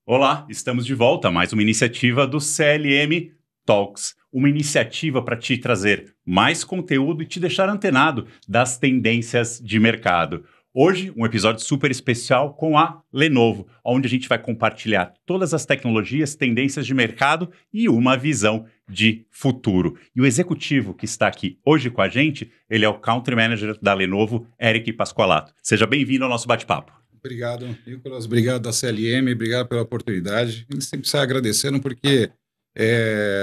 Olá, estamos de volta a mais uma iniciativa do CLM Talks, uma iniciativa para te trazer mais conteúdo e te deixar antenado das tendências de mercado. Hoje, um episódio super especial com a Lenovo, onde a gente vai compartilhar todas as tecnologias, tendências de mercado e uma visão de futuro. E o executivo que está aqui hoje com a gente, ele é o Country Manager da Lenovo, Eric Pasqualato. Seja bem-vindo ao nosso bate-papo. Obrigado, Nicolas. Obrigado da CLM, obrigado pela oportunidade. A gente sempre sai agradecendo porque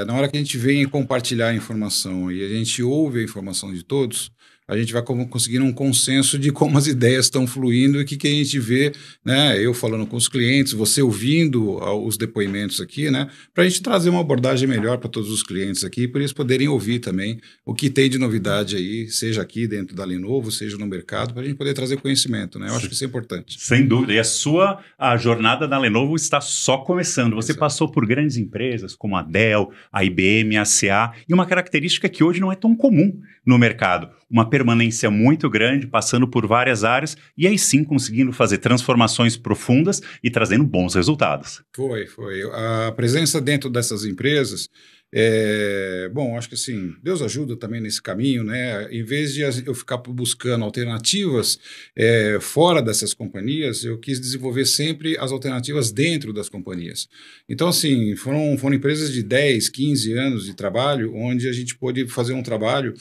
na hora que a gente vem compartilhar a informação e a gente ouve a informação de todos, a gente vai conseguindo um consenso de como as ideias estão fluindo e o que a gente vê, né? Eu falando com os clientes, você ouvindo os depoimentos aqui, né? Para a gente trazer uma abordagem melhor para todos os clientes aqui, para eles poderem ouvir também o que tem de novidade aí, seja aqui dentro da Lenovo, seja no mercado, para a gente poder trazer conhecimento, né? Eu acho que isso é importante. Sem dúvida. E a jornada da Lenovo está só começando. Você passou por grandes empresas como a Dell, a IBM, a CA, e uma característica que hoje não é tão comum no mercado. Uma permanência muito grande, passando por várias áreas, e aí sim conseguindo fazer transformações profundas e trazendo bons resultados. Foi. A presença dentro dessas empresas, bom, acho que assim, Deus ajuda também nesse caminho, né? Em vez de eu ficar buscando alternativas fora dessas companhias, eu quis desenvolver sempre as alternativas dentro das companhias. Então, assim, foram empresas de 10, 15 anos de trabalho, onde a gente pôde fazer um trabalho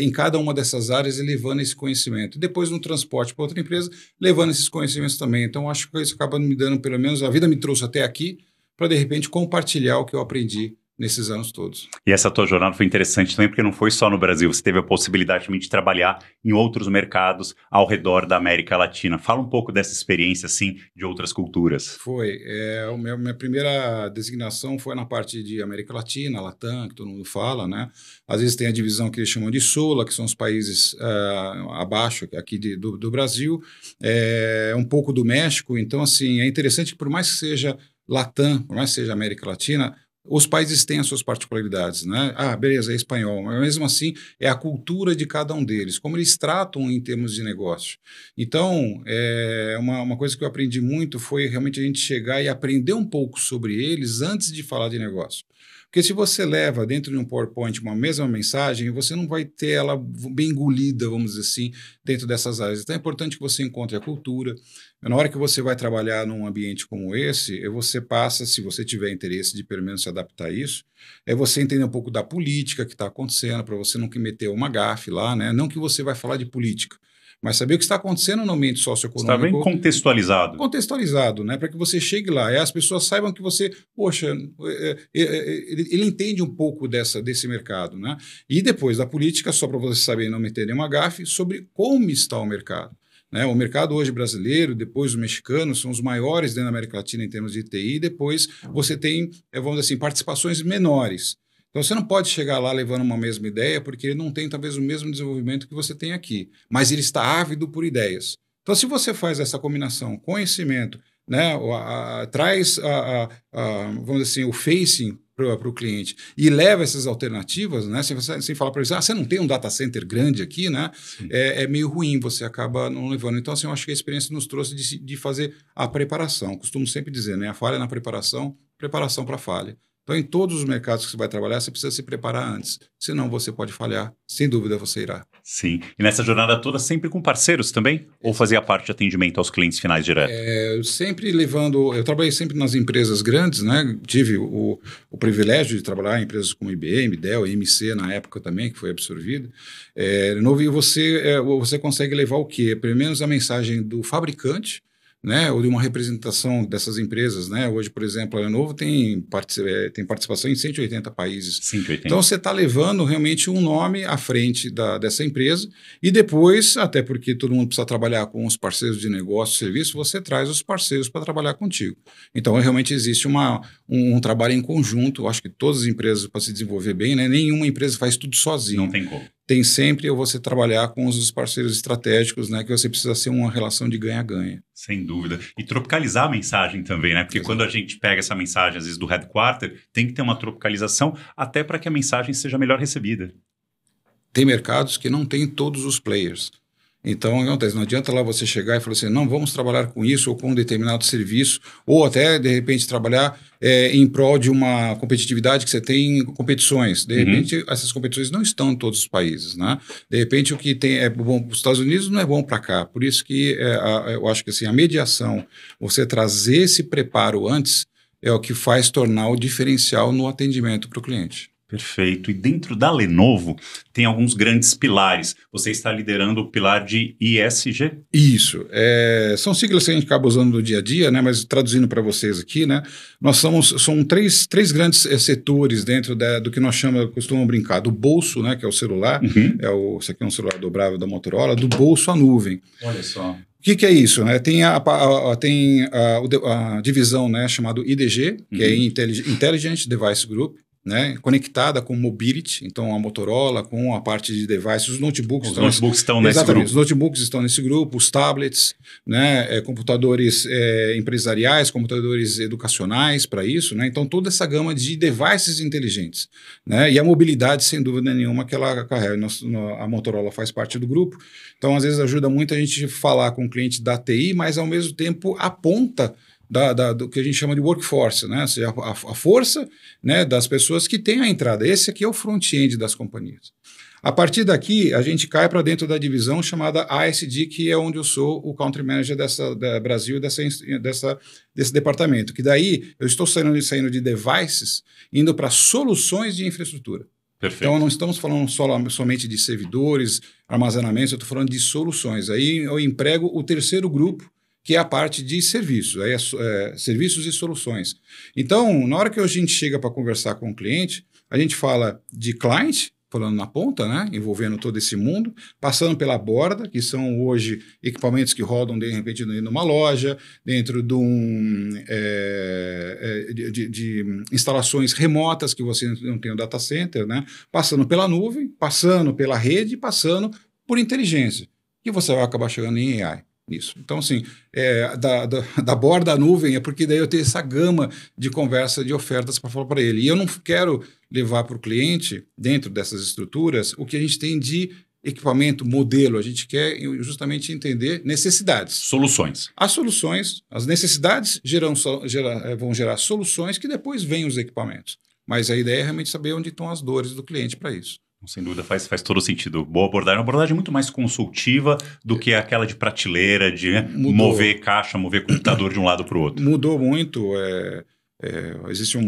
em cada uma dessas áreas e levando esse conhecimento. Depois, no transporte para outra empresa, levando esses conhecimentos também. Então, acho que isso acaba me dando, pelo menos, a vida me trouxe até aqui, para, de repente, compartilhar o que eu aprendi nesses anos todos. E essa tua jornada foi interessante também, porque não foi só no Brasil, você teve a possibilidade também de trabalhar em outros mercados ao redor da América Latina. Fala um pouco dessa experiência, assim, de outras culturas. Foi. Minha primeira designação foi na parte de América Latina, Latam, que todo mundo fala, né? Às vezes tem a divisão que eles chamam de SULA, que são os países abaixo aqui do Brasil, um pouco do México. Então, assim, é interessante que por mais que seja Latam, por mais que seja América Latina, os países têm as suas particularidades, né? Ah, beleza, é espanhol, mas mesmo assim é a cultura de cada um deles, como eles tratam em termos de negócio. Então, uma coisa que eu aprendi muito foi realmente a gente chegar e aprender um pouco sobre eles antes de falar de negócio. Porque se você leva dentro de um PowerPoint uma mesma mensagem, você não vai ter ela bem engolida, vamos dizer assim, dentro dessas áreas. Então é importante que você encontre a cultura. Na hora que você vai trabalhar num ambiente como esse, você passa, se você tiver interesse de pelo menos se adaptar a isso, você entender um pouco da política que está acontecendo, para você não meter uma gafe lá, né? Não que você vai falar de política, mas saber o que está acontecendo no ambiente socioeconômico. Está bem contextualizado. Contextualizado, né? Para que você chegue lá e as pessoas saibam que você, poxa, ele entende um pouco desse mercado, né? E depois da política, só para você saber não meter nenhuma gafe, sobre como está o mercado. Né? O mercado hoje brasileiro, depois o mexicano, são os maiores dentro da América Latina em termos de TI, depois você tem, vamos dizer assim, participações menores. Então, você não pode chegar lá levando uma mesma ideia, porque ele não tem, talvez, o mesmo desenvolvimento que você tem aqui. Mas ele está ávido por ideias. Então, se você faz essa combinação, conhecimento, né, traz, vamos dizer assim, o facing para o cliente e leva essas alternativas, né, sem falar para eles, você não tem um data center grande aqui, né, é meio ruim, você acaba não levando. Então, assim, eu acho que a experiência nos trouxe de fazer a preparação. Costumo sempre dizer, né, a falha na preparação para a falha. Então, em todos os mercados que você vai trabalhar, você precisa se preparar antes. Senão, você pode falhar. Sem dúvida, você irá. Sim. E nessa jornada toda, sempre com parceiros também? Ou fazia parte de atendimento aos clientes finais direto? Eu trabalhei sempre nas empresas grandes, né? Tive o privilégio de trabalhar em empresas como IBM, Dell, EMC na época também, que foi absorvido. E você consegue levar o quê? Pelo menos a mensagem do fabricante, né, ou de uma representação dessas empresas, né? Hoje, por exemplo, a Lenovo tem participação em 180 países. 180. Então, você está levando realmente um nome à frente dessa empresa e depois, até porque todo mundo precisa trabalhar com os parceiros de negócio, serviço, você traz os parceiros para trabalhar contigo. Então, realmente existe um trabalho em conjunto. Eu acho que todas as empresas, para se desenvolver bem, né, nenhuma empresa faz tudo sozinha. Não tem como. Tem sempre você trabalhar com os parceiros estratégicos, né, que você precisa ser uma relação de ganha-ganha. Sem dúvida. E tropicalizar a mensagem também, né? Porque quando a gente pega essa mensagem, às vezes, do headquarter, tem que ter uma tropicalização até para que a mensagem seja melhor recebida. Tem mercados que não tem todos os players. Então, o que acontece? Não adianta lá você chegar e falar assim, não, vamos trabalhar com isso ou com um determinado serviço, ou até, de repente, trabalhar em prol de uma competitividade que você tem em competições. De repente, essas competições não estão em todos os países, né? De repente, o que tem é bom para os Estados Unidos não é bom para cá. Por isso que eu acho que assim, a mediação, você trazer esse preparo antes, é o que faz tornar o diferencial no atendimento para o cliente. Perfeito. E dentro da Lenovo tem alguns grandes pilares. Você está liderando o pilar de ISG? Isso. São siglas que a gente acaba usando no dia a dia, né? Mas traduzindo para vocês aqui, né? São três grandes setores dentro do que nós costumamos brincar, do bolso, né? Que é o celular, esse aqui é um celular dobrável da Motorola, do bolso à nuvem. Olha só. O que é isso? Né? Tem a divisão, né, chamada IDG, que é Intelligent Device Group, né, conectada com Mobility, então a Motorola, com a parte de devices, os notebooks estão nesse grupo. Os notebooks estão nesse grupo, os tablets, né, computadores empresariais, computadores educacionais para isso, né, então toda essa gama de devices inteligentes, né, e a mobilidade, sem dúvida nenhuma, que ela carrega. A Motorola faz parte do grupo, então às vezes ajuda muito a gente falar com o cliente da TI, mas ao mesmo tempo aponta do que a gente chama de workforce, né? Ou seja, a força, né, das pessoas que têm a entrada. Esse aqui é o front-end das companhias. A partir daqui, a gente cai para dentro da divisão chamada ASD, que é onde eu sou o Country Manager da Brasil, desse departamento. Que daí eu estou saindo de devices, indo para soluções de infraestrutura. Perfeito. Então, não estamos falando somente de servidores, armazenamentos, eu estou falando de soluções. Aí eu emprego o terceiro grupo, que é a parte de serviços, aí serviços e soluções. Então, na hora que a gente chega para conversar com o cliente, a gente fala de client, falando na ponta, né, envolvendo todo esse mundo, passando pela borda, que são hoje equipamentos que rodam de repente dentro de uma loja, dentro de instalações remotas que você não tem um data center, né, passando pela nuvem, passando pela rede, passando por inteligência, que você vai acabar chegando em AI. Isso. Então, assim, da borda à nuvem é porque daí eu tenho essa gama de conversa, de ofertas para falar para ele. E eu não quero levar para o cliente, dentro dessas estruturas, o que a gente tem de equipamento, modelo. A gente quer justamente entender necessidades. Soluções. As soluções, as necessidades vão gerar soluções que depois vêm os equipamentos. Mas a ideia é realmente saber onde estão as dores do cliente para isso. Sem dúvida, faz todo sentido. Boa abordagem. Uma abordagem muito mais consultiva do que aquela de prateleira, de mover caixa, mover computador de um lado para o outro. Mudou muito. Existe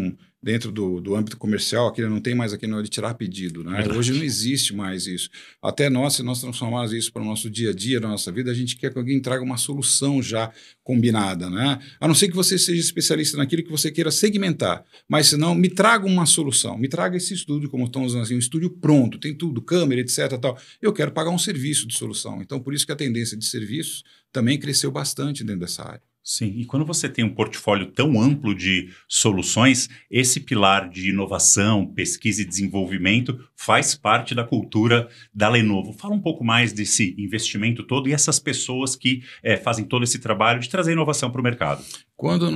dentro do âmbito comercial, aqui não tem mais aquele de tirar pedido, né? Hoje não existe mais isso. Até se nós transformarmos isso para o nosso dia a dia, na nossa vida, a gente quer que alguém traga uma solução já combinada, né? A não ser que você seja especialista naquilo que você queira segmentar, mas se não, me traga uma solução, me traga esse estúdio, como estamos assim, um estúdio pronto, tem tudo, câmera, etc. Tal. Eu quero pagar um serviço de solução. Então, por isso que a tendência de serviços também cresceu bastante dentro dessa área. Sim, e quando você tem um portfólio tão amplo de soluções, esse pilar de inovação, pesquisa e desenvolvimento faz parte da cultura da Lenovo. Fala um pouco mais desse investimento todo e essas pessoas que fazem todo esse trabalho de trazer inovação para o mercado. Quando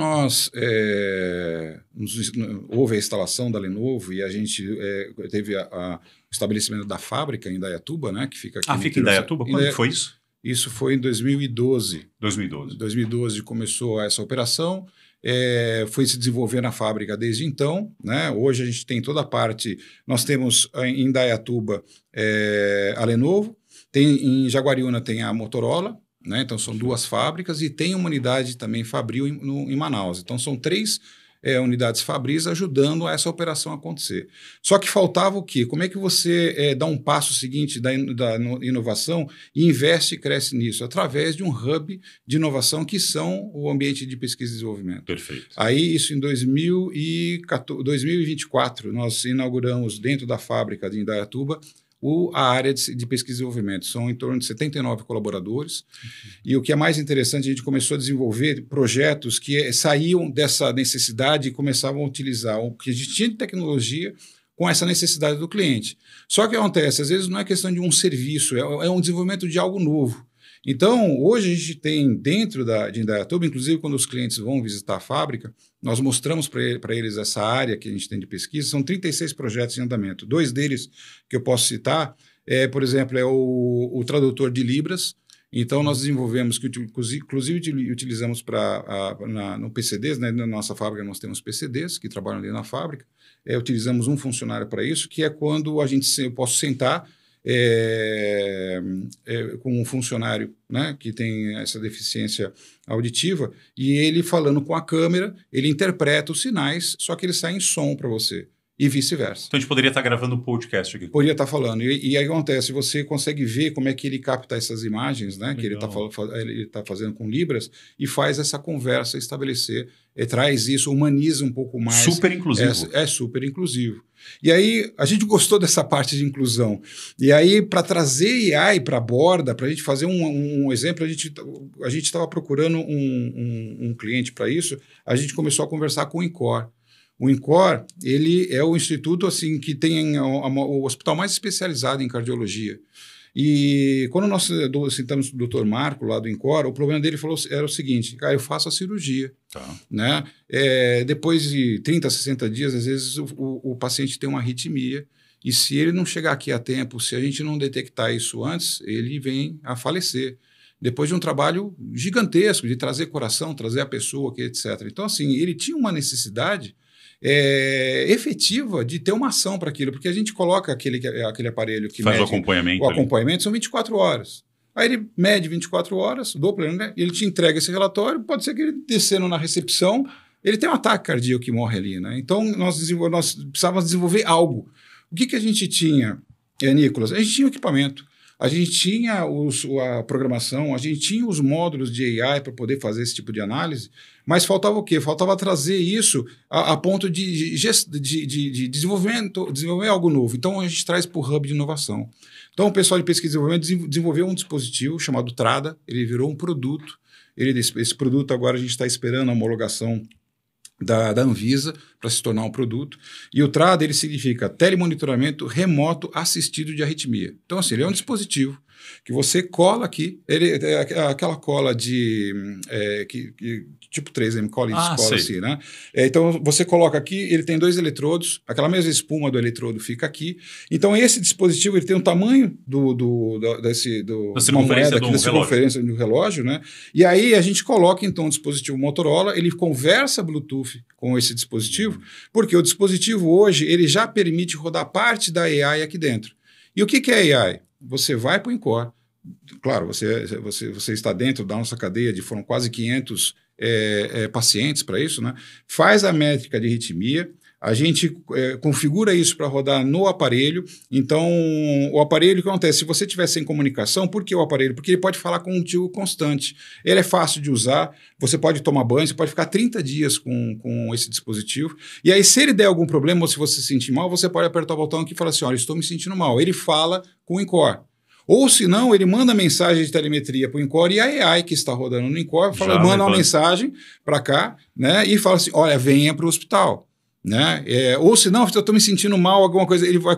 houve a instalação da Lenovo e a gente teve o estabelecimento da fábrica em Indaiatuba, né, que fica aqui. Fica em Indaiatuba? Quando foi isso? Isso foi em 2012. 2012. 2012 começou essa operação, foi se desenvolver na fábrica desde então, né? Hoje a gente tem toda a parte, nós temos em Indaiatuba a Lenovo, em Jaguariúna tem a Motorola, né? Então são duas fábricas e tem uma unidade também Fabril em Manaus. Então são três unidades Fabris ajudando a essa operação acontecer. Só que faltava o quê? Como é que você dá um passo seguinte da inovação e investe e cresce nisso? Através de um hub de inovação que são o ambiente de pesquisa e desenvolvimento. Perfeito. Aí, isso em 2024, nós inauguramos dentro da fábrica de Indaiatuba a área de pesquisa e desenvolvimento. São em torno de 79 colaboradores. E o que é mais interessante, a gente começou a desenvolver projetos que saíam dessa necessidade e começavam a utilizar o que a gente tinha de tecnologia com essa necessidade do cliente. Só que acontece, às vezes não é questão de um serviço, é um desenvolvimento de algo novo. Então, hoje a gente tem dentro de Indaiatuba, inclusive quando os clientes vão visitar a fábrica, nós mostramos para eles essa área que a gente tem de pesquisa, são 36 projetos em andamento. 2 deles que eu posso citar, por exemplo, é o tradutor de Libras, Então, nós desenvolvemos, que inclusive utilizamos no PCDs, né? Na nossa fábrica nós temos PCDs que trabalham ali na fábrica, utilizamos um funcionário para isso, que é quando eu posso sentar com um funcionário, né, que tem essa deficiência auditiva, e ele falando com a câmera, ele interpreta os sinais, só que ele sai em som para você. E vice-versa. Então a gente poderia estar gravando um podcast aqui. Poderia estar falando. E aí acontece, você consegue ver como é que ele capta essas imagens, né? Que ele está fazendo com Libras, e faz essa conversa estabelecer, traz isso, humaniza um pouco mais. Super inclusivo. É super inclusivo. E aí, a gente gostou dessa parte de inclusão. E aí, para trazer AI para a borda, para a gente fazer um exemplo, a gente estava procurando um cliente para isso, a gente começou a conversar com o INCOR. O INCOR, ele é o instituto assim, que tem o hospital mais especializado em cardiologia. E quando nós sentamos com o Dr. Marco, lá do INCOR, o problema dele era o seguinte: cara, eu faço a cirurgia. Tá. Né? Depois de 30, 60 dias, às vezes o paciente tem uma arritmia, e se ele não chegar aqui a tempo, se a gente não detectar isso antes, ele vem a falecer. Depois de um trabalho gigantesco de trazer coração, trazer a pessoa, etc. Então, assim, ele tinha uma necessidade efetiva de ter uma ação para aquilo, porque a gente coloca aquele aparelho que faz mede o acompanhamento. O acompanhamento são 24 horas. Aí ele mede 24 horas, Doppler, né? E ele te entrega esse relatório, pode ser que ele descendo na recepção, ele tem um ataque cardíaco que morre ali, né? Então, nós precisávamos desenvolver algo. O que a gente tinha, Nicolas? A gente tinha o equipamento. A gente tinha a programação, a gente tinha os módulos de AI para poder fazer esse tipo de análise, mas faltava o quê? Faltava trazer isso a ponto de desenvolver algo novo. Então, a gente traz para o Hub de Inovação. Então, o pessoal de pesquisa e desenvolvimento desenvolveu um dispositivo chamado Trada, ele virou um produto. Esse produto agora a gente está esperando a homologação da Anvisa para se tornar um produto. E o TRADA, ele significa telemonitoramento remoto assistido de arritmia. Então, assim, ele é um dispositivo que você cola aqui, ele é aquela cola de tipo 3M, cola assim, né? Então, você coloca aqui, ele tem 2 eletrodos, aquela mesma espuma do eletrodo fica aqui. Então, esse dispositivo, ele tem o tamanho da circunferência do relógio, né? E aí, a gente coloca, então, o dispositivo Motorola, ele conversa Bluetooth com esse dispositivo, porque o dispositivo hoje, ele já permite rodar parte da AI aqui dentro. E o que é AI? Você vai para o INCOR, claro, você está dentro da nossa cadeia foram quase 500 pacientes para isso, né? Faz a métrica de arritmia, a gente configura isso para rodar no aparelho. Então, o aparelho, o que acontece? Se você estiver sem comunicação, por que o aparelho? Porque ele pode falar contigo constante. Ele é fácil de usar, você pode tomar banho, você pode ficar 30 dias com esse dispositivo. E aí, se ele der algum problema ou se você se sentir mal, você pode apertar o botão aqui e falar assim, olha, estou me sentindo mal. Ele fala com o INCOR. Ou, se não, ele manda mensagem de telemetria para o INCOR e a AI que está rodando no INCOR manda uma mensagem para cá, né, e fala assim, olha, venha para o hospital. Né? Ou se não, eu estou me sentindo mal, alguma coisa, ele vai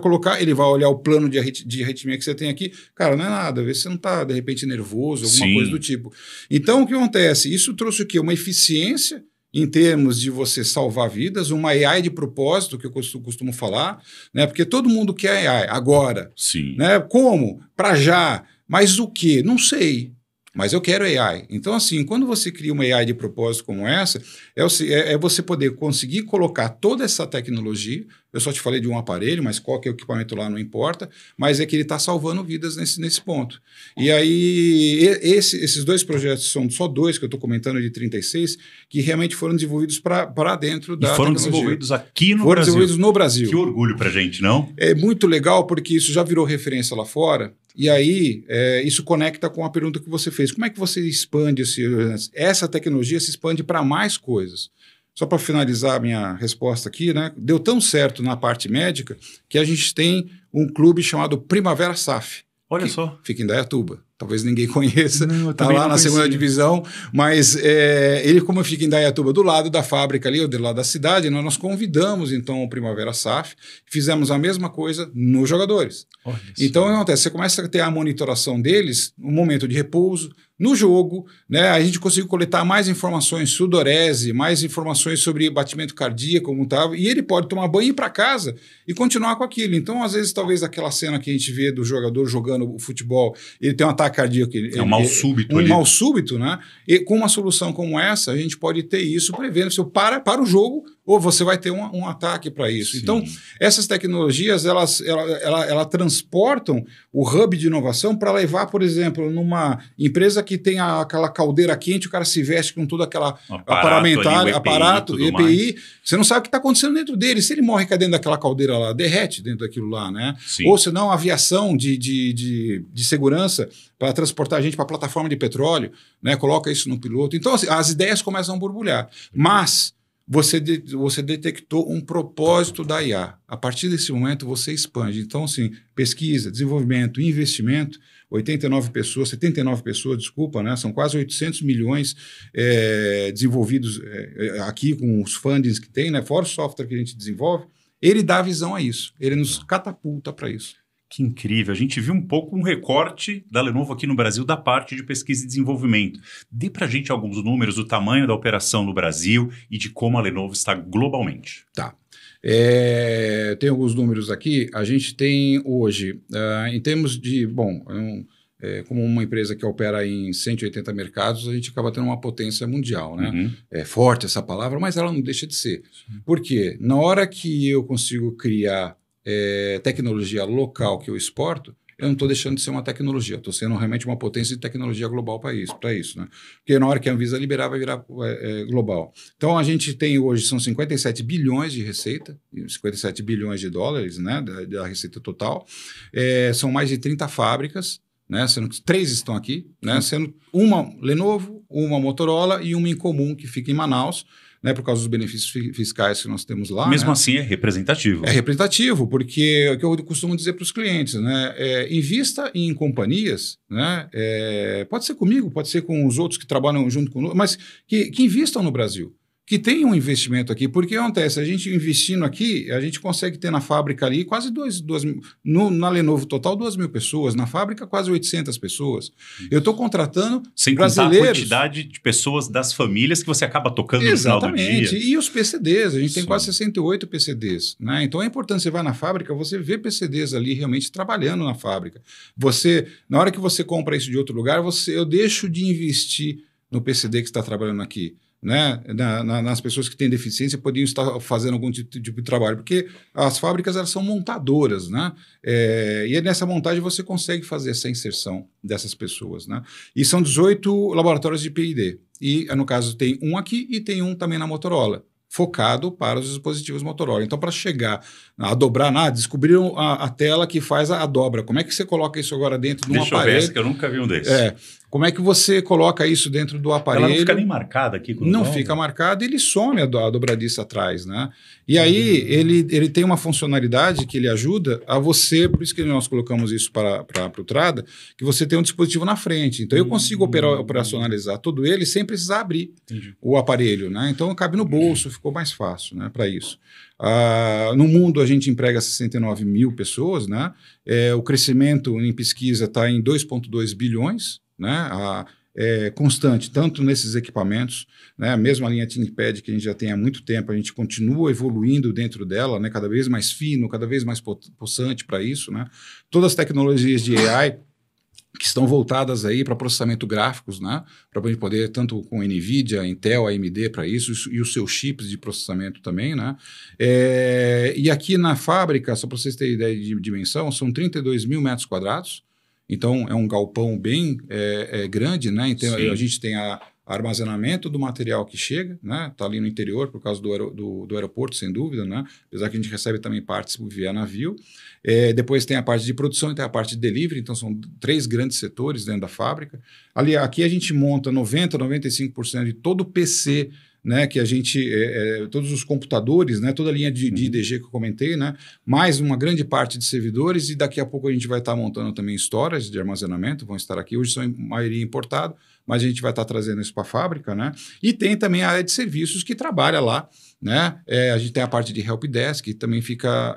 olhar o plano de arritmia que você tem aqui, cara, não é nada, vê se você não está, de repente, nervoso, alguma coisa do tipo. Então, o que acontece? Isso trouxe o quê? Uma eficiência em termos de você salvar vidas, uma AI de propósito, que eu costumo falar, né? Porque todo mundo quer AI agora. Sim. Né? Como? Para já. Mas o quê? Não sei. Mas eu quero AI. Então, assim, quando você cria uma AI de propósito como essa, é você poder conseguir colocar toda essa tecnologia. Eu só te falei de um aparelho, mas qual que é o equipamento lá não importa, mas é que ele está salvando vidas nesse ponto. E aí, esses 2 projetos, são só 2 que eu estou comentando de 36, que realmente foram desenvolvidos para dentro da foram tecnologia. Desenvolvidos aqui no Brasil. Foram desenvolvidos no Brasil. Que orgulho para a gente, não? É muito legal, porque isso já virou referência lá fora. E aí, isso conecta com a pergunta que você fez. Como é que você expande essa tecnologia se expande para mais coisas? Só para finalizar a minha resposta aqui, né? Deu tão certo na parte médica que a gente tem um clube chamado Primavera SAF. Olha só. Fica em Indaiatuba. Talvez ninguém conheça, está lá na 2ª divisão, mas ele, como fica em Indaiatuba, do lado da fábrica ali, ou do lado da cidade, nós convidamos então o Primavera SAF, fizemos a mesma coisa nos jogadores. Então, o que acontece? Você começa a ter a monitoração deles no momento de repouso, no jogo, né? A gente conseguiu coletar mais informações sudorese, mais informações sobre batimento cardíaco, como estava, e ele pode tomar banho e ir para casa e continuar com aquilo. Então, às vezes, talvez aquela cena que a gente vê do jogador jogando o futebol, ele tem um ataque ataque cardíaco. É um mal súbito. Um mal súbito, né? E com uma solução como essa, a gente pode ter isso prevendo. Se eu para o jogo, ou você vai ter um ataque para isso. Sim. Então, essas tecnologias, elas transportam o hub de inovação para levar, por exemplo, numa empresa que tem aquela caldeira quente, o cara se veste com toda aquela aparato, EPI, você não sabe o que está acontecendo dentro dele. Se ele morre dentro daquela caldeira lá, derrete dentro daquilo lá, né? Sim. Ou senão, aviação de segurança para transportar a gente para a plataforma de petróleo, né? Coloca isso no piloto. Então, assim, as ideias começam a borbulhar. Mas você detectou um propósito da IA. A partir desse momento, você expande. Então, assim, pesquisa, desenvolvimento, investimento, 79 pessoas, desculpa, né? São quase 800 milhões desenvolvidos aqui com os fundings que tem, né? Fora o software que a gente desenvolve, ele dá visão a isso, ele nos catapulta para isso. Que incrível. A gente viu um pouco um recorte da Lenovo aqui no Brasil da parte de pesquisa e desenvolvimento. Dê para a gente alguns números do tamanho da operação no Brasil e de como a Lenovo está globalmente. Tá. Tem alguns números aqui. A gente tem hoje, em termos de... como uma empresa que opera em 180 mercados, a gente acaba tendo uma potência mundial, né? Uhum. É forte essa palavra, mas ela não deixa de ser. Sim. Por quê? Na hora que eu consigo criar tecnologia local que eu exporto, eu não estou deixando de ser uma tecnologia, estou sendo realmente uma potência de tecnologia global para isso, né? Porque na hora que a Anvisa liberar, vai virar global. Então, a gente tem hoje, são 57 bilhões de receita, 57 bilhões de dólares, né, da receita total. São mais de 30 fábricas, né, sendo que 3 estão aqui, né, sendo uma Lenovo, uma Motorola e uma em comum que fica em Manaus, né, por causa dos benefícios fiscais que nós temos lá. Mesmo né? assim é representativo. É representativo, porque é o que eu costumo dizer para os clientes, né, invista em companhias, né, pode ser comigo, pode ser com os outros que trabalham junto conosco, mas que invistam no Brasil. Que tem um investimento aqui, porque acontece, a gente investindo aqui, a gente consegue ter na fábrica ali quase 2 mil, na Lenovo total 2 mil pessoas, na fábrica quase 800 pessoas. Eu estou contratando sem brasileiros. Contar a quantidade de pessoas das famílias que você acaba tocando no final do dia. Exatamente, e os PCDs, a gente tem quase 68 PCDs. Né? Então é importante, você vai na fábrica, você vê PCDs ali realmente trabalhando na fábrica. Na hora que você compra isso de outro lugar, eu deixo de investir no PCD que está trabalhando aqui. Né? Nas pessoas que têm deficiência podiam estar fazendo algum tipo de trabalho, porque as fábricas elas são montadoras, né? E nessa montagem você consegue fazer essa inserção dessas pessoas, né? E são 18 laboratórios de P&D, e no caso tem um aqui e tem um também na Motorola, focado para os dispositivos Motorola. Então, para chegar a dobrar, descobriram a tela que faz a dobra. Como é que você coloca isso agora dentro de um aparelho? Deixa eu ver, que eu nunca vi um desses. Como é que você coloca isso dentro do aparelho? Ela não fica nem marcada aqui? Não fica marcada, ele some a dobradiça atrás, né? E aí, ele tem uma funcionalidade que ele ajuda a você, por isso que nós colocamos isso para o Trada, que você tem um dispositivo na frente. Então, eu consigo operacionalizar todo ele sem precisar abrir o aparelho, né? Então, cabe no bolso, ficou mais fácil, né, para isso. No mundo, a gente emprega 69 mil pessoas, né? O crescimento em pesquisa está em 2,2 bilhões, né? Constante, tanto nesses equipamentos, né? A mesma linha ThinkPad que a gente já tem há muito tempo, a gente continua evoluindo dentro dela, né? Cada vez mais fino, cada vez mais possante para isso, né? Todas as tecnologias de AI que estão voltadas aí para processamento gráficos, né? Para a gente poder, tanto com NVIDIA, Intel, AMD para isso, e os seus chips de processamento também, né? E aqui na fábrica, só para vocês terem ideia de dimensão, são 32 mil metros quadrados, então é um galpão bem grande, né? Então a gente tem armazenamento do material que chega, né? Está ali no interior por causa do aeroporto, sem dúvida, né? Apesar que a gente recebe também partes via navio. Depois tem a parte de produção e tem a parte de delivery, então são 3 grandes setores dentro da fábrica. Aqui a gente monta 95% de todo o PC, né, que a gente, todos os computadores, né, toda a linha de IDG que eu comentei, né, mais uma grande parte de servidores, e daqui a pouco a gente vai estar montando também storage de armazenamento, vão estar aqui, hoje são em maioria importado, mas a gente vai estar trazendo isso para a fábrica, né, e tem também a área de serviços que trabalha lá, né, a gente tem a parte de helpdesk, que também fica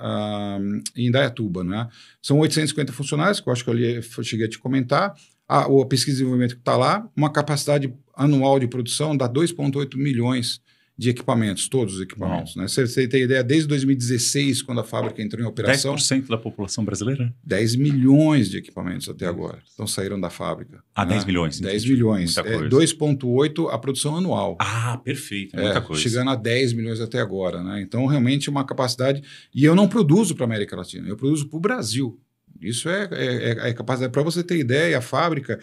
em Indaiatuba, né, são 850 funcionários, que eu acho que eu cheguei a te comentar. A pesquisa e desenvolvimento que está lá, uma capacidade anual de produção dá 2,8 milhões de equipamentos, todos os equipamentos. Né? Você tem ideia, desde 2016, quando a fábrica entrou em operação... 10% da população brasileira? 10 milhões de equipamentos até agora. Então saíram da fábrica. Ah, né? 10 milhões. 10 milhões. 2,8 a produção anual. Ah, perfeito. Muita coisa. Chegando a 10 milhões até agora. Né? Então, realmente, uma capacidade... E eu não produzo para a América Latina, eu produzo para o Brasil. Isso é capacidade. Para você ter ideia, a fábrica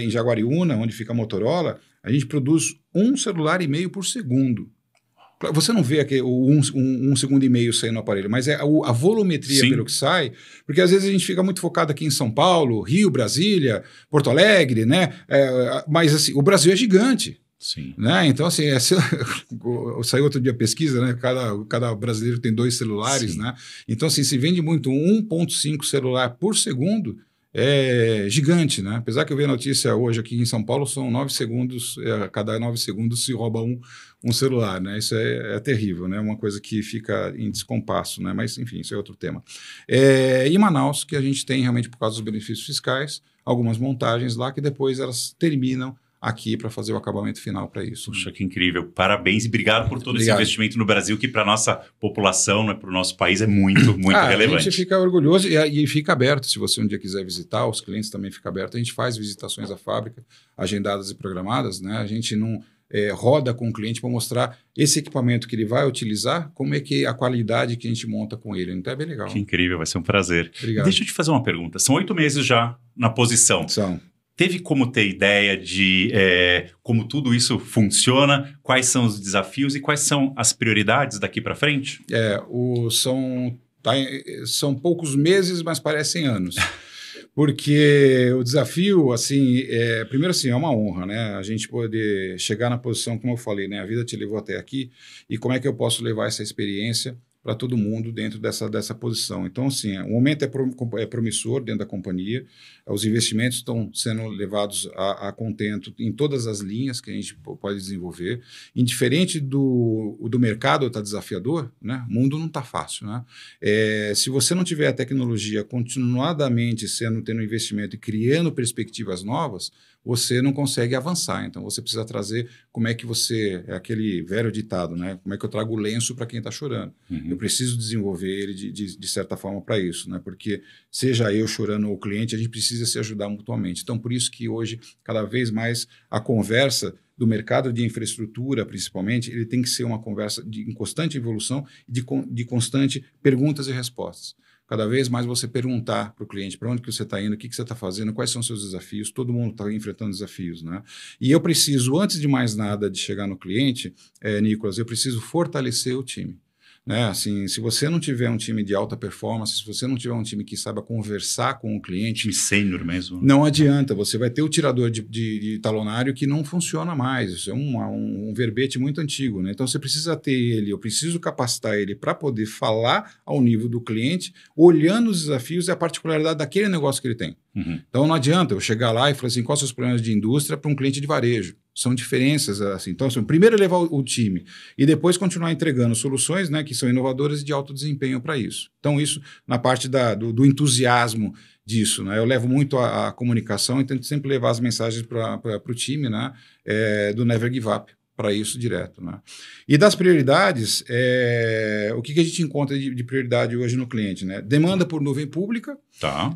em Jaguariúna, onde fica a Motorola, a gente produz 1,5 celular por segundo. Você não vê aqui um segundo e meio saindo no aparelho, mas é a volumetria pelo que sai, porque às vezes a gente fica muito focado aqui em São Paulo, Rio, Brasília, Porto Alegre, né? Mas assim, o Brasil é gigante. Sim. Né? Então, assim, saiu outro dia a pesquisa, né? Cada brasileiro tem 2 celulares, né? Então, assim, se vende muito 1,5 celular por segundo, é gigante, né? Apesar que eu vi a notícia hoje aqui em São Paulo, são 9 segundos, cada 9 segundos se rouba um celular, né? Isso é terrível, né? Uma coisa que fica em descompasso, né? Mas, enfim, isso é outro tema. Em Manaus, que a gente tem realmente, por causa dos benefícios fiscais, algumas montagens lá que depois elas terminam aqui para fazer o acabamento final para isso. Puxa, que incrível. Parabéns e obrigado por todo esse investimento no Brasil, que para a nossa população, né, para o nosso país, é muito, muito relevante. A gente fica orgulhoso e fica aberto. Se você um dia quiser visitar, os clientes também ficam abertos. A gente faz visitações à fábrica, agendadas e programadas. Né? A gente não roda com o cliente para mostrar esse equipamento que ele vai utilizar, como é que a qualidade que a gente monta com ele. Então é bem legal. Que incrível, vai ser um prazer. Obrigado. Deixa eu te fazer uma pergunta. São 8 meses já na posição. São. Teve como ter ideia de como tudo isso funciona, quais são os desafios e quais são as prioridades daqui para frente? São poucos meses, mas parecem anos. Porque o desafio, assim, primeiro assim, é uma honra, né? A gente poder chegar na posição, como eu falei, né? A vida te levou até aqui e como é que eu posso levar essa experiência para todo mundo dentro dessa posição. Então, assim, o momento é promissor dentro da companhia, os investimentos estão sendo levados a contento em todas as linhas que a gente pode desenvolver. Indiferente do mercado está desafiador, né? O mundo não está fácil. Né? Se você não tiver a tecnologia continuadamente tendo investimento e criando perspectivas novas, você não consegue avançar. Então, você precisa trazer como é que você... É aquele velho ditado, né? Como é que eu trago o lenço para quem está chorando? Uhum. Eu preciso desenvolver ele de certa forma para isso, né? Porque seja eu chorando ou o cliente, a gente precisa se ajudar mutuamente. Então, por isso que hoje, cada vez mais, a conversa do mercado de infraestrutura, principalmente, ele tem que ser uma conversa em constante evolução e de constante perguntas e respostas. Cada vez mais você perguntar para o cliente para onde que você está indo, o que você está fazendo, quais são os seus desafios, todo mundo está enfrentando desafios. Né? E eu preciso, antes de mais nada de chegar no cliente, Nicolas, eu preciso fortalecer o time. Né? Assim, se você não tiver um time de alta performance, se você não tiver um time que saiba conversar com o cliente... Time sênior mesmo. Não adianta, você vai ter o tirador de talonário que não funciona mais, isso é um verbete muito antigo. Né? Então você precisa ter ele, eu preciso capacitar ele para poder falar ao nível do cliente, olhando os desafios e a particularidade daquele negócio que ele tem. Uhum. Então não adianta eu chegar lá e falar assim, quais são os problemas de indústria para um cliente de varejo. São diferenças, assim. Então, assim, primeiro levar o time e depois continuar entregando soluções, né, que são inovadoras e de alto desempenho para isso. Então, isso na parte do entusiasmo disso. Né? Eu levo muito a comunicação e tento sempre levar as mensagens para o time, né, do Never Give Up, para isso direto. Né? E das prioridades, o que a gente encontra de prioridade hoje no cliente? Né? Demanda por nuvem pública. Tá.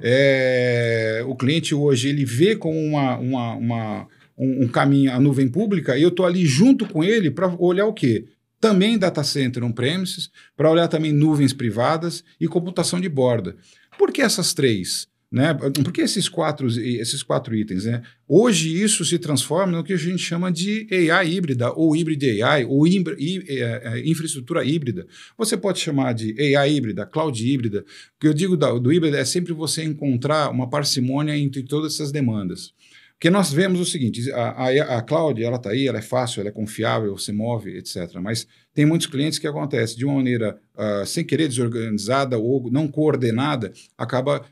O cliente hoje ele vê como um caminho, a nuvem pública, e eu estou ali junto com ele para olhar o quê? Também data center on-premises, para olhar também nuvens privadas e computação de borda. Por que essas três? Né? Por que esses quatro itens? Né? Hoje isso se transforma no que a gente chama de AI híbrida, ou hybrid AI, ou infraestrutura híbrida. Você pode chamar de AI híbrida, cloud híbrida. O que eu digo do híbrida é sempre você encontrar uma parcimônia entre todas essas demandas. Porque nós vemos o seguinte, a cloud, ela está aí, ela é fácil, ela é confiável, se move, etc. Mas tem muitos clientes que acontece de uma maneira, sem querer, desorganizada ou não coordenada, acaba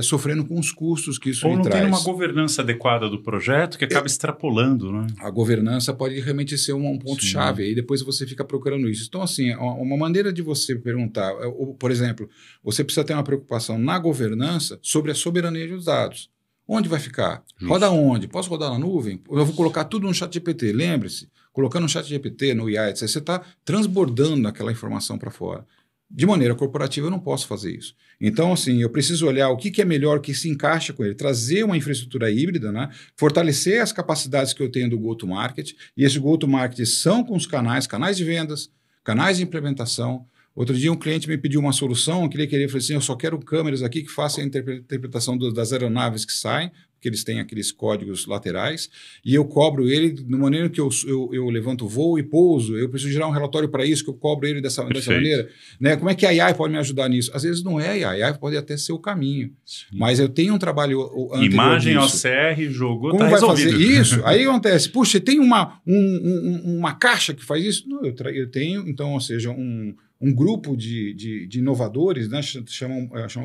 sofrendo com os custos que isso lhe traz. Ou não tem uma governança adequada do projeto que acaba extrapolando, né? A governança pode realmente ser um ponto-chave, aí depois você fica procurando isso. Então, assim, uma maneira de você perguntar, por exemplo, você precisa ter uma preocupação na governança sobre a soberania dos dados. Onde vai ficar? Justo. Roda onde? Posso rodar na nuvem? Eu vou colocar tudo no ChatGPT. Lembre-se, colocando um chat GPT no IA, etc., você está transbordando aquela informação para fora. De maneira corporativa, eu não posso fazer isso. Então, assim, eu preciso olhar o que é melhor, que se encaixa com ele, trazer uma infraestrutura híbrida, né? Fortalecer as capacidades que eu tenho do go-to-market, e esse go-to-market são com os canais de vendas, canais de implementação. Outro dia um cliente me pediu uma solução que ele queria, falou assim, eu só quero câmeras aqui que façam a interpretação das aeronaves que saem, porque eles têm aqueles códigos laterais, e eu cobro ele, de maneira que eu levanto o voo e pouso, eu preciso gerar um relatório para isso, que eu cobro ele dessa maneira. Né? Como é que a AI pode me ajudar nisso? Às vezes não é a AI pode até ser o caminho, mas eu tenho um trabalho anterior imagem, disso. OCR, jogou, como tá vai resolvido. fazer isso? Aí acontece, puxa, tem uma caixa que faz isso? Não, eu tenho, então, ou seja, um grupo de inovadores, né?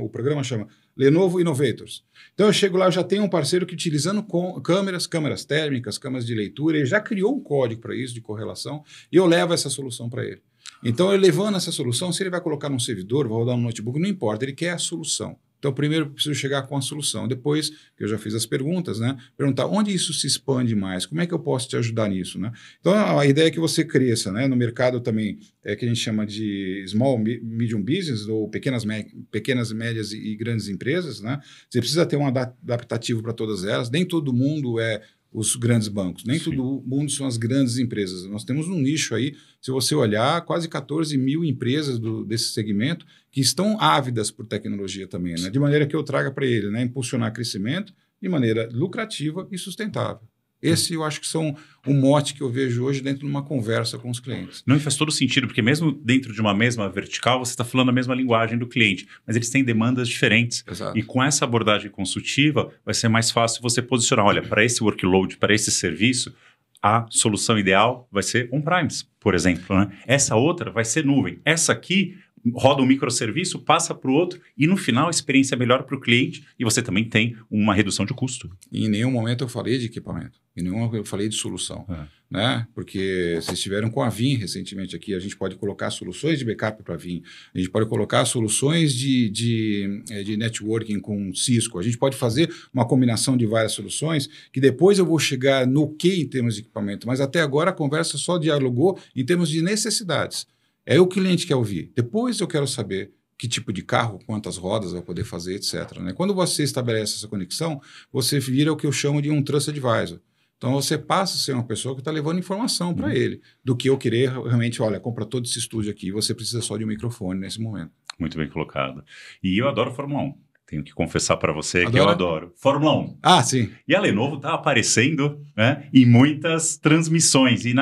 O programa chama Lenovo Innovators. Então eu chego lá, eu já tenho um parceiro que utilizando câmeras térmicas, câmeras de leitura, ele já criou um código para isso, de correlação, e eu levo essa solução para ele. Então eu levando essa solução, se ele vai colocar num servidor, vai rodar no notebook, não importa, ele quer a solução. Então, primeiro, eu preciso chegar com a solução. Depois, que eu já fiz as perguntas, né? Perguntar onde isso se expande mais, como é que eu posso te ajudar nisso, né? Então, a ideia é que você cresça, né? No mercado também, que a gente chama de small, medium business, ou pequenas, médias e grandes empresas, né? Você precisa ter um adaptativo para todas elas. Nem todo mundo é os grandes bancos, nem todo mundo são as grandes empresas. Nós temos um nicho aí, se você olhar, quase 14 mil empresas desse segmento que estão ávidas por tecnologia também, né? De maneira que eu traga para ele, né? Impulsionar crescimento de maneira lucrativa e sustentável. Esse eu acho que são o mote que eu vejo hoje dentro de uma conversa com os clientes. Não, e faz todo sentido, porque mesmo dentro de uma mesma vertical, você está falando a mesma linguagem do cliente, mas eles têm demandas diferentes. Exato. E com essa abordagem consultiva, vai ser mais fácil você posicionar, olha, para esse workload, para esse serviço, a solução ideal vai ser on-premise, por exemplo, né? Essa outra vai ser nuvem. Essa aqui roda um microserviço, passa para o outro e no final a experiência é melhor para o cliente e você também tem uma redução de custo. E em nenhum momento eu falei de equipamento, em nenhum momento eu falei de solução, né? Porque vocês estiveram com a Vim recentemente aqui, a gente pode colocar soluções de backup para a Vim, a gente pode colocar soluções de networking com Cisco, a gente pode fazer uma combinação de várias soluções que depois eu vou chegar no que em termos de equipamento, mas até agora a conversa só dialogou em termos de necessidades. É o cliente que quer ouvir. Depois eu quero saber que tipo de carro, quantas rodas vai poder fazer, etc. Né? Quando você estabelece essa conexão, você vira o que eu chamo de um Trust Advisor. Então você passa a ser uma pessoa que está levando informação para ele, do que eu querer realmente, olha, compra todo esse estúdio aqui, você precisa só de um microfone nesse momento. Muito bem colocado. E eu adoro Fórmula 1. Tenho que confessar para você que eu adoro. Fórmula 1. Ah, sim. E a Lenovo está aparecendo, né, em muitas transmissões e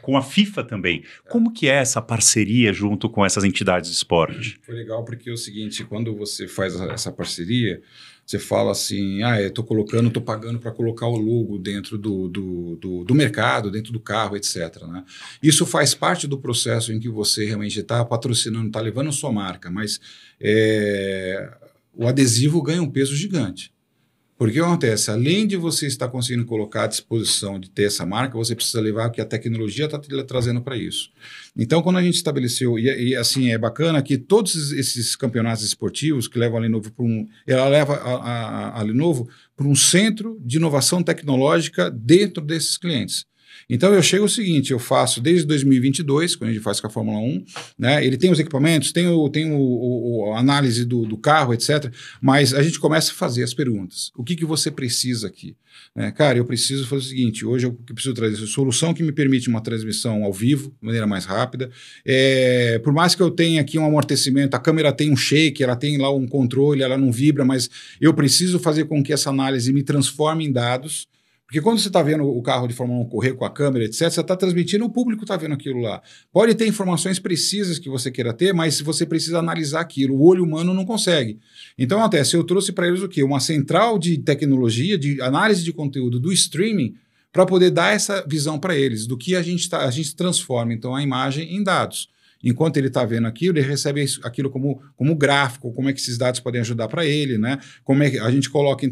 com a FIFA também. Como que é essa parceria junto com essas entidades de esporte? Foi legal porque é o seguinte, quando você faz essa parceria, você fala assim, estou pagando para colocar o logo dentro do mercado, dentro do carro, etc. Né? Isso faz parte do processo em que você realmente está patrocinando, está levando a sua marca, mas o adesivo ganha um peso gigante. Porque o que acontece? Além de você estar conseguindo colocar à disposição de ter essa marca, você precisa levar o que a tecnologia está trazendo para isso. Então, quando a gente estabeleceu, e assim, é bacana que todos esses campeonatos esportivos que levam a Lenovo ela leva a Lenovo para um centro de inovação tecnológica dentro desses clientes. Então, eu chego o seguinte, eu faço desde 2022, quando a gente faz com a Fórmula 1, né, ele tem os equipamentos, tem a análise do carro, etc., mas a gente começa a fazer as perguntas. O que você precisa aqui? Cara, eu preciso fazer o seguinte, hoje eu preciso trazer essa solução que me permite uma transmissão ao vivo, de maneira mais rápida. Por mais que eu tenha aqui um amortecimento, a câmera tem um shake, ela tem lá um controle, ela não vibra, mas eu preciso fazer com que essa análise me transforme em dados. Porque quando você está vendo o carro de Fórmula 1 correr com a câmera, etc., você está transmitindo, o público está vendo aquilo lá. Pode ter informações precisas que você queira ter, mas você precisa analisar aquilo. O olho humano não consegue. Então, acontece, eu trouxe para eles o quê? Uma central de tecnologia, de análise de conteúdo do streaming, para poder dar essa visão para eles, do que a gente transforma, então, a imagem em dados. Enquanto ele está vendo aquilo, ele recebe aquilo como gráfico, como é que esses dados podem ajudar para ele, né? Como é que a gente coloca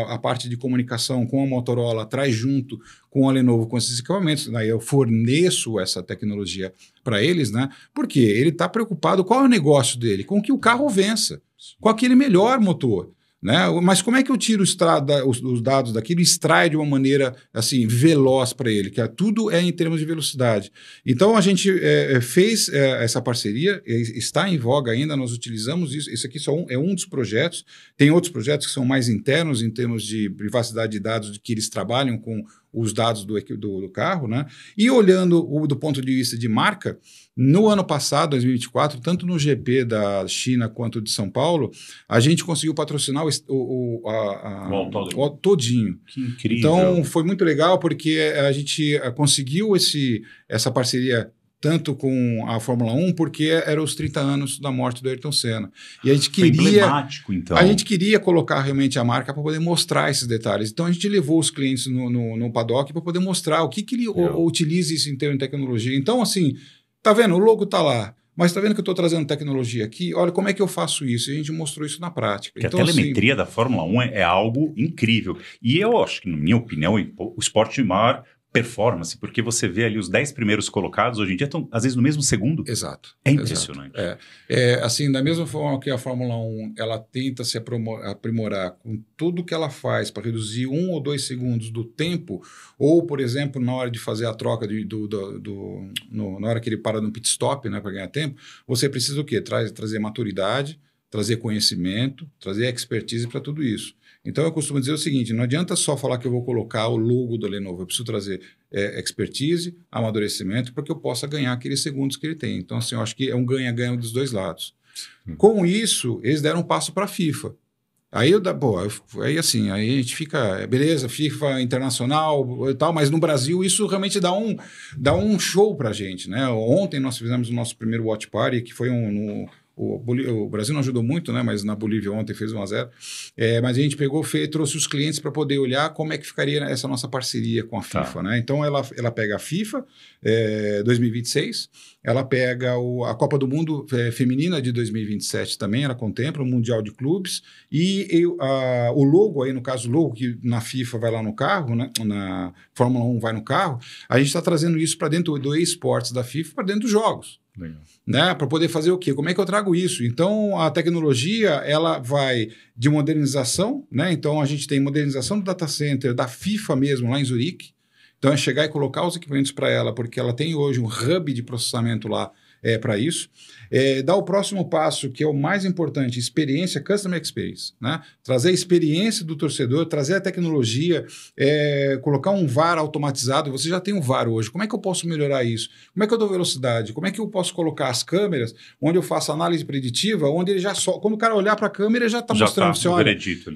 a parte de comunicação com a Motorola, traz junto com a Lenovo, com esses equipamentos, daí eu forneço essa tecnologia para eles, né? Porque ele está preocupado, qual é o negócio dele? Com que o carro vença, com aquele melhor motor. né? Mas como é que eu tiro os dados daquilo e extrai de uma maneira assim veloz para ele? Que tudo é em termos de velocidade. Então a gente fez essa parceria, está em voga ainda, nós utilizamos isso. Esse aqui é um dos projetos. Tem outros projetos que são mais internos em termos de privacidade de dados, de que eles trabalham com os dados do carro, né? E olhando do ponto de vista de marca, no ano passado, 2024, tanto no GP da China quanto de São Paulo, a gente conseguiu patrocinar o todinho. Que incrível. Então, foi muito legal porque a gente conseguiu essa parceria tanto com a Fórmula 1, porque eram os 30 anos da morte do Ayrton Senna. E a gente queria... Foi emblemático, então. A gente queria colocar realmente a marca para poder mostrar esses detalhes. Então, a gente levou os clientes no paddock para poder mostrar o que ele utiliza isso em termos de tecnologia. Então, assim, tá vendo? O logo tá lá. Mas tá vendo que eu estou trazendo tecnologia aqui? Olha como é que eu faço isso. E a gente mostrou isso na prática. Porque então, a telemetria da Fórmula 1 é algo incrível. E eu acho que, na minha opinião, o esporte de maior performance, porque você vê ali os 10 primeiros colocados, hoje em dia estão, às vezes, no mesmo segundo. Exato. É impressionante. Assim, da mesma forma que a Fórmula 1, ela tenta se aprimorar com tudo que ela faz para reduzir 1 ou 2 segundos do tempo, ou, por exemplo, na hora de fazer a troca, na hora que ele para no pit stop, né, para ganhar tempo, você precisa o quê? Trazer maturidade, trazer conhecimento, trazer expertise para tudo isso. Então, eu costumo dizer o seguinte, não adianta só falar que eu vou colocar o logo da Lenovo, eu preciso trazer expertise, amadurecimento, para que eu possa ganhar aqueles segundos que ele tem. Então, assim, eu acho que é um ganha-ganha dos dois lados. Com isso, eles deram um passo para a FIFA. Aí aí a gente fica, beleza, FIFA internacional e tal, mas no Brasil isso realmente dá um show para a gente, né? Ontem nós fizemos o nosso primeiro Watch Party, que foi o Brasil não ajudou muito, né? Mas na Bolívia ontem fez 1-0. Mas a gente trouxe os clientes para poder olhar como é que ficaria essa nossa parceria com a FIFA, né? Então ela pega a FIFA 2026, ela pega a Copa do Mundo Feminina de 2027 também, ela contempla o Mundial de Clubes e o logo aí, no caso o logo que na FIFA vai lá no carro, né? Na Fórmula 1 vai no carro, a gente está trazendo isso para dentro do eSports da FIFA, para dentro dos jogos. Legal. Né? Para poder fazer o quê? Como é que eu trago isso? Então, a tecnologia, ela vai de modernização, né? Então, a gente tem modernização do data center da FIFA mesmo, lá em Zurique. Então, é chegar e colocar os equipamentos para ela, porque ela tem hoje um hub de processamento lá para isso. Dar o próximo passo, que é o mais importante, experiência, customer experience, né? Trazer a experiência do torcedor, trazer a tecnologia, colocar um VAR automatizado. Você já tem um VAR hoje. Como é que eu posso melhorar isso? Como é que eu dou velocidade? Como é que eu posso colocar as câmeras onde eu faço análise preditiva, onde ele já quando o cara olhar para a câmera, já está mostrando,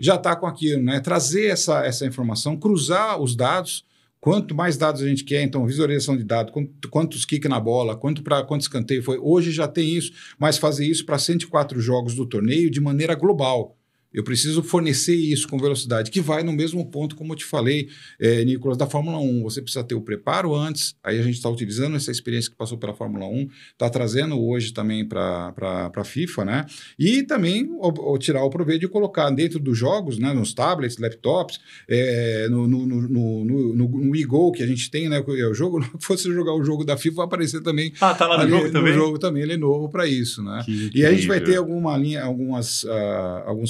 já está com aquilo, né? Trazer essa informação, cruzar os dados. Quanto mais dados a gente quer, então, visualização de dados, quantos kick na bola, quanto escanteio foi. Hoje já tem isso, mas fazer isso para 104 jogos do torneio de maneira global. Eu preciso fornecer isso com velocidade, que vai no mesmo ponto, como eu te falei, Nicolas, da Fórmula 1. Você precisa ter o preparo antes, aí a gente está utilizando essa experiência que passou pela Fórmula 1, está trazendo hoje também para a FIFA, né? E também tirar o proveito de colocar dentro dos jogos, né? Nos tablets, laptops, no eGo que a gente tem, né? O jogo, se fosse jogar o jogo da FIFA, vai aparecer também. Tá lá no jogo também? No jogo também, ele é novo para isso, né? E a gente vai ter alguns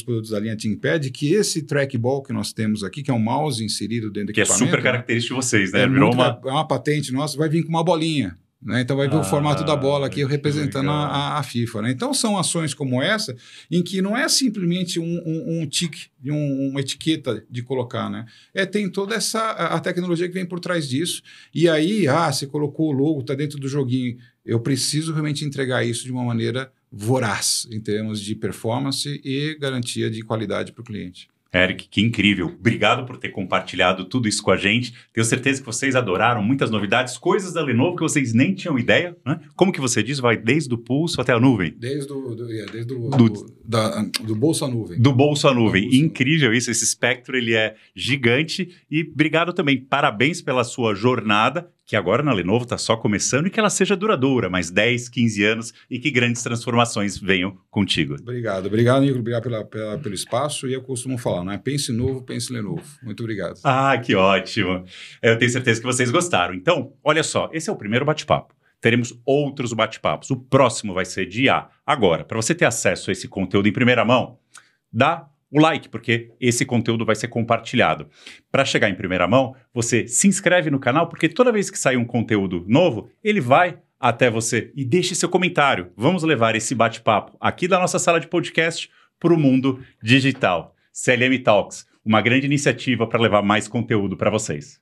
produtos da linha ThinkPad, que esse trackball que nós temos aqui, que é um mouse inserido dentro do equipamento... Que é super característico de vocês, né? É uma patente nossa, vai vir com uma bolinha. Né? Então vai ver o formato da bola aqui representando a FIFA. Né? Então são ações como essa, em que não é simplesmente um tique, uma etiqueta de colocar. Né? Tem toda a tecnologia que vem por trás disso. E aí, você colocou o logo, está dentro do joguinho. Eu preciso realmente entregar isso de uma maneira voraz, em termos de performance e garantia de qualidade para o cliente. Eric, que incrível. Obrigado por ter compartilhado tudo isso com a gente. Tenho certeza que vocês adoraram muitas novidades, coisas da Lenovo que vocês nem tinham ideia, né? Como que você diz? Vai desde o pulso até a nuvem? Desde do bolso à nuvem. Do bolso à nuvem. Incrível isso, esse espectro, ele é gigante. E obrigado também, parabéns pela sua jornada, que agora na Lenovo está só começando e que ela seja duradoura, mais 10, 15 anos e que grandes transformações venham contigo. Obrigado, Nico, obrigado pelo espaço e eu costumo falar, né? Pense novo, pense Lenovo. Muito obrigado. Que ótimo. Eu tenho certeza que vocês gostaram. Então, olha só, esse é o primeiro bate-papo. Teremos outros bate-papos. O próximo vai ser de IA. Agora, para você ter acesso a esse conteúdo em primeira mão, dá o like, porque esse conteúdo vai ser compartilhado. Para chegar em primeira mão, você se inscreve no canal, porque toda vez que sair um conteúdo novo, ele vai até você. E deixe seu comentário. Vamos levar esse bate-papo aqui da nossa sala de podcast para o mundo digital. CLM Talks, uma grande iniciativa para levar mais conteúdo para vocês.